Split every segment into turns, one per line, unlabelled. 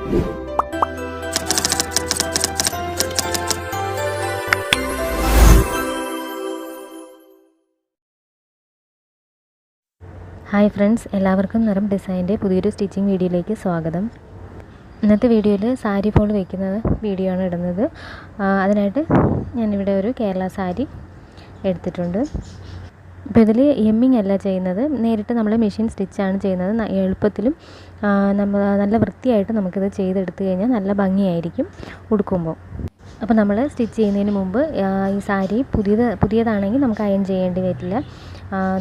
Hi friends, എല്ലാവർക്കും നിറം ഡിസൈൻ്റെ പുതിയൊരു സ്റ്റിച്ചിങ് വീഡിയോയിലേക്ക് സ്വാഗതം. ഇന്നത്തെ വീഡിയോയിൽ സാരി ഫോൾ വയ്ക്കുന്ന വീഡിയോ ആണ് ഇടുന്നത്. അതിനായിട്ട് ഞാനിവിടെ ഒരു കേരള സാരി എടുത്തിട്ടുണ്ട്. ഇപ്പോൾ ഇതിൽ എമ്മിങ് അല്ല ചെയ്യുന്നത്, നേരിട്ട് നമ്മൾ മെഷീൻ സ്റ്റിച്ചാണ് ചെയ്യുന്നത്. എളുപ്പത്തിലും നല്ല വൃത്തിയായിട്ട് നമുക്കിത് ചെയ്തെടുത്തു കഴിഞ്ഞാൽ നല്ല ഭംഗിയായിരിക്കും ഉടുക്കുമ്പോൾ. അപ്പോൾ നമ്മൾ സ്റ്റിച്ച് ചെയ്യുന്നതിന് മുമ്പ് ഈ സാരി പുതിയതാണെങ്കിൽ നമുക്ക് അയൺ ചെയ്യേണ്ടി വരില്ല.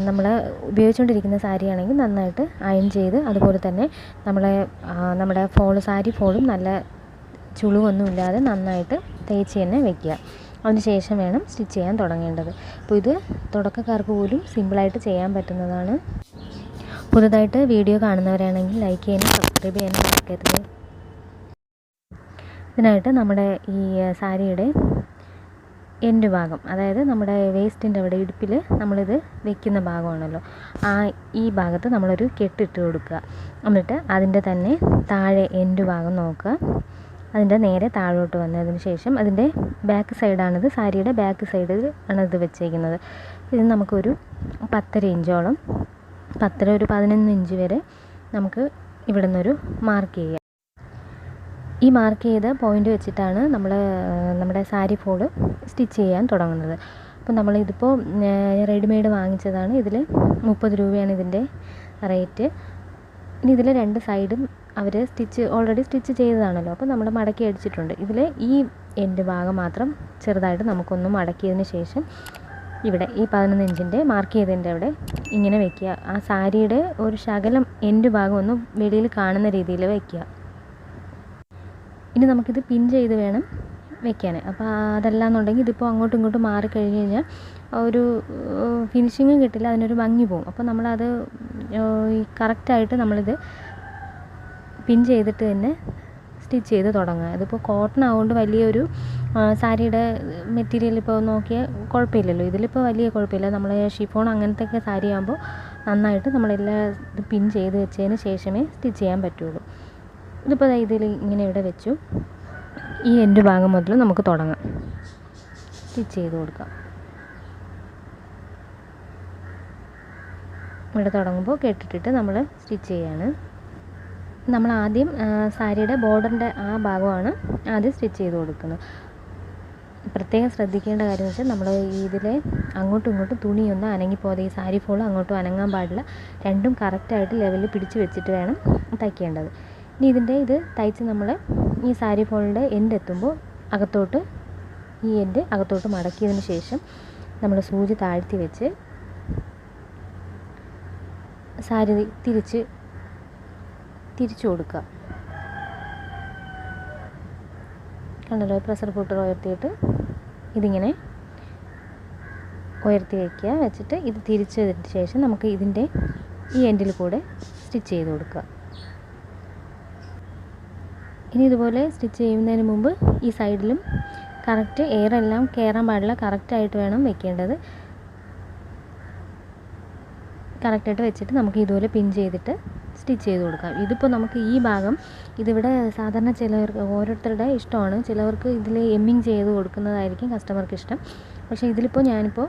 നമ്മൾ ഉപയോഗിച്ചുകൊണ്ടിരിക്കുന്ന സാരിയാണെങ്കിൽ നന്നായിട്ട് അയൺ ചെയ്ത്, അതുപോലെ തന്നെ നമ്മുടെ സാരി ഫോളും നല്ല ചുളിവൊന്നുമില്ലാതെ നന്നായിട്ട് തേച്ച് തന്നെ വയ്ക്കുക. അതിന് ശേഷം വേണം സ്റ്റിച്ച് ചെയ്യാൻ തുടങ്ങേണ്ടത്. അപ്പോൾ ഇത് തുടക്കക്കാർക്ക് പോലും സിമ്പിളായിട്ട് ചെയ്യാൻ പറ്റുന്നതാണ്. പുതുതായിട്ട് വീഡിയോ കാണുന്നവരാണെങ്കിൽ ലൈക്ക് ചെയ്യാനും സബ്സ്ക്രൈബ് ചെയ്യാനും മറക്കരുത്. ഇതിനായിട്ട് നമ്മുടെ ഈ സാരിയുടെ എൻഡ് ഭാഗം, അതായത് നമ്മുടെ വേസ്റ്റിൻ്റെ അവിടെ ഇടുപ്പിൽ നമ്മളിത് വെക്കുന്ന ഭാഗമാണല്ലോ, ഈ ഭാഗത്ത് നമ്മളൊരു കെട്ടിട്ട് കൊടുക്കുക. എന്നിട്ട് അതിൻ്റെ തന്നെ താഴെ എൻഡ് ഭാഗം നോക്കുക. അതിൻ്റെ നേരെ താഴോട്ട് വന്നതിന് ശേഷം അതിൻ്റെ ബാക്ക് സൈഡാണിത്, സാരിയുടെ ബാക്ക് സൈഡിൽ ആണ് ഇത് വെച്ചേക്കുന്നത്. ഇത് നമുക്കൊരു 10 ഇഞ്ചോളം, 11 ഇഞ്ച് വരെ നമുക്ക് ഇവിടെ നിന്നൊരു മാർക്ക് ചെയ്യാം. ഈ മാർക്ക് ചെയ്ത പോയിൻ്റ് വെച്ചിട്ടാണ് നമ്മുടെ സാരി ഫോള് സ്റ്റിച്ച് ചെയ്യാൻ തുടങ്ങുന്നത്. അപ്പോൾ നമ്മളിതിപ്പോൾ റെഡിമെയ്ഡ് വാങ്ങിച്ചതാണ്. ഇതിൽ 30 രൂപയാണ് ഇതിൻ്റെ റേറ്റ്. ഇനി ഇതിൽ 2 സൈഡും അവർ ഓൾറെഡി സ്റ്റിച്ച് ചെയ്തതാണല്ലോ, അപ്പോൾ നമ്മൾ മടക്കി അടിച്ചിട്ടുണ്ട്. ഇതിൽ ഈ എൻഡ് ഭാഗം മാത്രം ചെറുതായിട്ട് നമുക്കൊന്ന് മടക്കിയതിന് ശേഷം ഇവിടെ ഈ 11 ഇഞ്ചിൻ്റെ മാർക്ക് ചെയ്തതിൻ്റെ അവിടെ ഇങ്ങനെ വയ്ക്കുക. ആ സാരിയുടെ ഒരു ശകലം എൻഡ് ഭാഗം ഒന്ന് വെളിയിൽ കാണുന്ന രീതിയിൽ വയ്ക്കുക. ഇനി നമുക്കിത് പിൻ ചെയ്ത് വേണം വെക്കാൻ. അപ്പോൾ അതല്ലാന്നുണ്ടെങ്കിൽ ഇതിപ്പോൾ അങ്ങോട്ടും ഇങ്ങോട്ടും മാറിക്കഴിഞ്ഞ് കഴിഞ്ഞാൽ ഒരു ഫിനിഷിങ്ങും കിട്ടില്ല, അതിനൊരു ഭംഗി പോകും. അപ്പോൾ നമ്മളത് കറക്റ്റായിട്ട് നമ്മളിത് പിൻ ചെയ്തിട്ട് തന്നെ സ്റ്റിച്ച് ചെയ്ത് തുടങ്ങുക. ഇതിപ്പോൾ കോട്ടൺ ആവുകൊണ്ട് വലിയൊരു സാരിയുടെ മെറ്റീരിയൽ ഇപ്പോൾ നോക്കിയാൽ കുഴപ്പമില്ലല്ലോ. ഇതിലിപ്പോൾ വലിയ കുഴപ്പമില്ല. നമ്മൾ ഷിഫോൺ അങ്ങനത്തെയൊക്കെ സാരി ആകുമ്പോൾ നന്നായിട്ട് നമ്മളെല്ലാം ഇത് പിൻ ചെയ്ത് വെച്ചതിന് ശേഷമേ സ്റ്റിച്ച് ചെയ്യാൻ പറ്റുള്ളൂ. ഇതിപ്പോൾ ഇതിൽ ഇങ്ങനെ ഇവിടെ വെച്ചു. ഈ എൻഡ് ഭാഗം മുതൽ നമുക്ക് തുടങ്ങാം, സ്റ്റിച്ച് ചെയ്ത് കൊടുക്കാം. ഇവിടെ തുടങ്ങുമ്പോൾ കെട്ടിട്ടിട്ട് നമ്മൾ സ്റ്റിച്ച് ചെയ്യാണ്. നമ്മൾ ആദ്യം സാരിയുടെ ബോർഡറിൻ്റെ ആ ഭാഗമാണ് ആദ്യം സ്റ്റിച്ച് ചെയ്ത് കൊടുക്കുന്നത്. പ്രത്യേകം ശ്രദ്ധിക്കേണ്ട കാര്യം എന്ന് വെച്ചാൽ നമ്മൾ ഇതിലെ അങ്ങോട്ടും ഇങ്ങോട്ടും തുണിയൊന്നും അനങ്ങിപ്പോകാതെ, ഈ സാരി ഫോൾ അങ്ങോട്ടും അനങ്ങാൻ പാടില്ല. രണ്ടും കറക്റ്റായിട്ട് ലെവലിൽ പിടിച്ച് വെച്ചിട്ട് വേണം തയ്ക്കേണ്ടത്. ഇനി ഇത് തയ്ച്ച് നമ്മൾ ഈ സാരി ഫോളിൻ്റെ എൻഡ് എത്തുമ്പോൾ ഈ എൻഡ് അകത്തോട്ട് മടക്കിയതിന് ശേഷം നമ്മൾ സൂചി താഴ്ത്തി വെച്ച് സാരി തിരിച്ചു കൊടുക്കുക. കണ്ടല്ലോ, പ്രഷർ കുക്കർ ഉയർത്തിയിട്ട് ഇതിങ്ങനെ ഉയർത്തി വയ്ക്കുക. വെച്ചിട്ട് ഇത് തിരിച്ചതിന് ശേഷം നമുക്ക് ഇതിൻ്റെ ഈ എൻഡിൽ കൂടെ സ്റ്റിച്ച് ചെയ്ത് കൊടുക്കുക. ഇനി ഇതുപോലെ സ്റ്റിച്ച് ചെയ്യുന്നതിന് മുമ്പ് ഈ സൈഡിലും കറക്റ്റ് എയറെല്ലാം കയറാൻ പാടില്ല, കറക്റ്റായിട്ട് വേണം വെക്കേണ്ടത്. കറക്റ്റായിട്ട് വെച്ചിട്ട് നമുക്ക് ഇതുപോലെ പിൻ ചെയ്തിട്ട് സ്റ്റിച്ച് ചെയ്ത് കൊടുക്കാം. ഇതിപ്പോൾ നമുക്ക് ഈ ഭാഗം ഇതിവിടെ സാധാരണ ചിലവർക്ക് ഓരോരുത്തരുടെ ഇഷ്ടമാണ്. ചിലവർക്ക് ഇതിൽ എമ്മിങ് ചെയ്ത് കൊടുക്കുന്നതായിരിക്കും കസ്റ്റമർക്ക് ഇഷ്ടം. പക്ഷേ ഇതിലിപ്പോൾ ഞാനിപ്പോൾ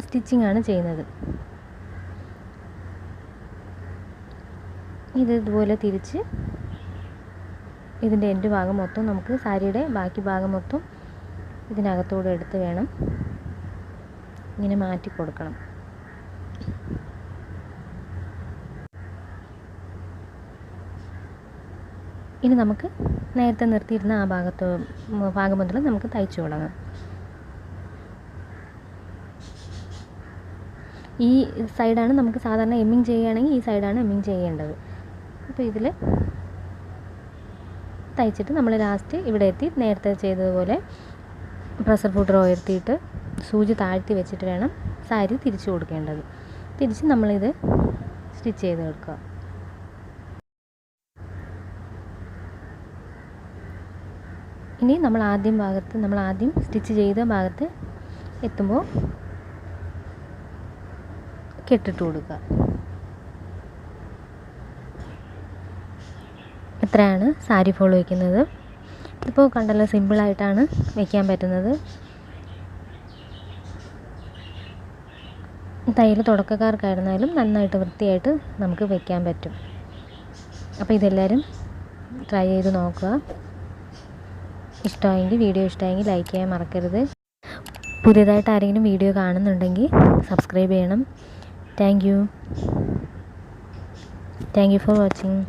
സ്റ്റിച്ചിങ് ആണ് ചെയ്യുന്നത്. ഇതുപോലെ തിരിച്ച് ഇതിൻ്റെ എൻഡ് ഭാഗം മൊത്തം നമുക്ക് സാരിയുടെ ബാക്കി ഭാഗം മൊത്തം ഇതിനകത്തൂടെ എടുത്ത് വേണം ഇങ്ങനെ മാറ്റി കൊടുക്കണം. ഇനി നമുക്ക് നേരത്തെ നിർത്തിയിരുന്ന ആ ഭാഗം മുതൽ നമുക്ക് തയ്ച്ചു തുടങ്ങാം. ഈ സൈഡാണ് നമുക്ക് സാധാരണ എമ്മിങ് ചെയ്യുകയാണെങ്കിൽ ഈ സൈഡാണ് എമ്മിങ് ചെയ്യേണ്ടത്. അപ്പോൾ ഇതിൽ തയ്ച്ചിട്ട് നമ്മൾ ലാസ്റ്റ് ഇവിടെ എത്തി നേരത്തെ ചെയ്തതുപോലെ പ്രഷർ ഫുഡർ ഉയർത്തിയിട്ട് സൂചി താഴ്ത്തി വെച്ചിട്ട് വേണം സാരി തിരിച്ചു കൊടുക്കേണ്ടത്. തിരിച്ച് നമ്മളിത് സ്റ്റിച്ച് ചെയ്ത് കൊടുക്കുക. ഇനി നമ്മൾ ആദ്യം സ്റ്റിച്ച് ചെയ്ത ഭാഗത്ത് എത്തുമ്പോൾ കെട്ടിട്ട് കൊടുക്കുക. ഇത്രയാണ് സാരി ഫോൾ വയ്ക്കുന്നത്. ഇപ്പോൾ കണ്ടല്ലോ, സിമ്പിളായിട്ടാണ് വയ്ക്കാൻ പറ്റുന്നത്. തയ്യൽ തുടക്കക്കാർക്കായിരുന്നാലും നന്നായിട്ട് വൃത്തിയായിട്ട് നമുക്ക് വയ്ക്കാൻ പറ്റും. അപ്പോൾ ഇതെല്ലാവരും ട്രൈ ചെയ്ത് നോക്കുക. വീഡിയോ ഇഷ്ടമായെങ്കിൽ ലൈക്ക് ചെയ്യാൻ മറക്കരുത്. പുതിയതായിട്ട് ആരെങ്കിലും വീഡിയോ കാണുന്നുണ്ടെങ്കിൽ സബ്സ്ക്രൈബ് ചെയ്യണം. Thank you for watching.